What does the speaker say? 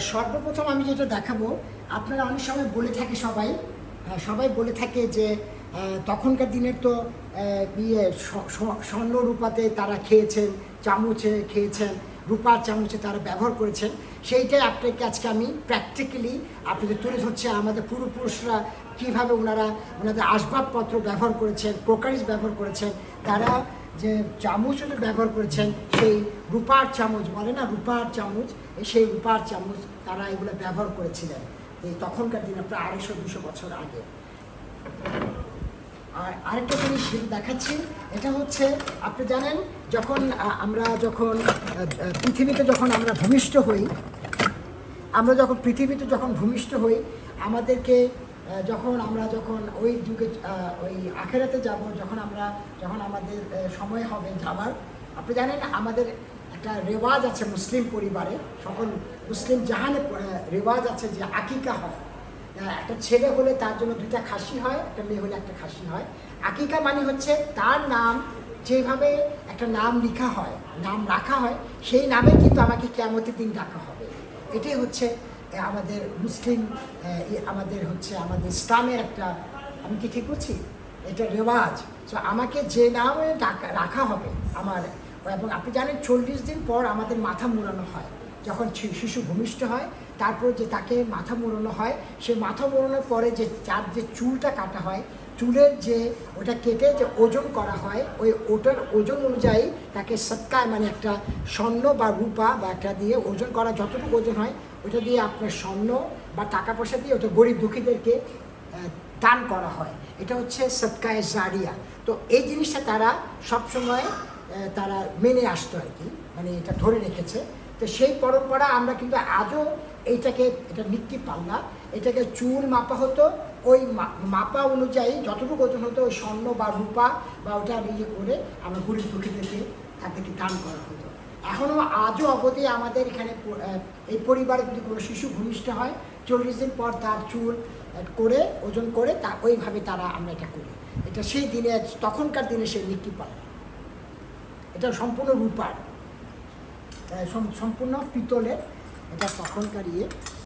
সর্বপ্রথম আমি যেটা দেখাবো, আপনারা অনেক সময় বলে থাকে সবাই বলে থাকে যে তখনকার দিনের তো স্বর্ণ রূপাতে তারা খেয়েছেন, চামচে খেয়েছেন, রূপার চামচে তারা ব্যবহার করেছেন। সেইটাই আপনাকে আজকে আমি প্র্যাকটিক্যালি আপনাদের তুলে ধরছি। আমাদের পূর্বপুরুষরা কীভাবে ওনাদের আসবাবপত্র ব্যবহার করেছেন, ক্রোকারিজ ব্যবহার করেছেন, তারা যে চামচও ব্যবহার করেছেন, সেই রূপার চামচ বলে না, রূপার চামচ, সেই রূপার চামচ তারা এগুলো ব্যবহার করেছিলেন এই তখনকার দিনে, প্রায় 250-200 বছর আগে। আর আরেকটা জিনিস দেখাচ্ছি, এটা হচ্ছে আপনি জানেন আমরা যখন পৃথিবীতে আমরা ভূমিষ্ঠ হই, আমাদেরকে আমরা ওই যুগে ওই আখেরাতে যাব, যখন আমাদের সময় হবে যাবার, আপনি জানেন আমাদের একটা রেওয়াজ আছে মুসলিম পরিবারে, সকল মুসলিম জাহানে রেওয়াজ আছে যে আকিকা হয়। একটা ছেলে হলে তার জন্য 2টা খাসি হয়, একটা মেয়ে হলে একটা খাসি হয়। আকিকা মানে হচ্ছে তার নাম যেভাবে একটা নাম লেখা হয়, নাম রাখা হয়, সেই নামে কিন্তু আমাকে কিয়ামতের দিন ডাকা হবে। এটাই হচ্ছে আমাদের মুসলিম, আমাদের ইসলামের একটা, আমি কি ঠিক বলছি, এটা রেওয়াজ। সো আমাকে যে নামে রাখা হবে আমার, এবং আপনি জানেন 40 দিন পর আমাদের মাথা মুড়ানো হয়। যখন শিশু ভূমিষ্ঠ হয়, তারপর যে তাকে মাথা মুড়ানো হয়, সে মাথা মুড়ানোর পরে যে চুলটা কাটা হয়, চুলের যে ওটা কেটে যে ওজন করা হয়, ওটার ওজন অনুযায়ী তাকে সৎকায়, মানে একটা স্বর্ণ বা রূপা বা একটা দিয়ে ওজন করা, যতটুকু ওজন হয় ওটা দিয়ে আপনার স্বর্ণ বা টাকা পয়সা দিয়ে ওটা গরিব দুঃখীদেরকে দান করা হয়। এটা হচ্ছে সৎকায়ে জারিয়া। তো এই জিনিসটা তারা সবসময় তারা মেনে আসতো আর কি, মানে এটা ধরে রেখেছে। তো সেই পরম্পরা আমরা কিন্তু আজও এটা নিত্যি পাল্লা, এটাকে চুল মাপা হতো, ওই মাপা অনুযায়ী যতটুকু ওজন হতো ওই স্বর্ণ বা রূপা বা ওটা ইয়ে করে আমরা গরিব দুঃখীদেরকে তাদেরকে দান করা হতো। এখনও আজও অবধি আমাদের এখানে এই পরিবারে যদি কোনো শিশু ভূমিষ্ঠ হয়, 40 দিন পর তার চুল করে ওজন করে ওইভাবে আমরা এটা করি। এটা সেই দিনে, তখনকার দিনে সেই নিত্যি পাল্লা। এটা সম্পূর্ণ রূপার, সম্পূর্ণ পিতলের, এটা তখনকার ইয়ে।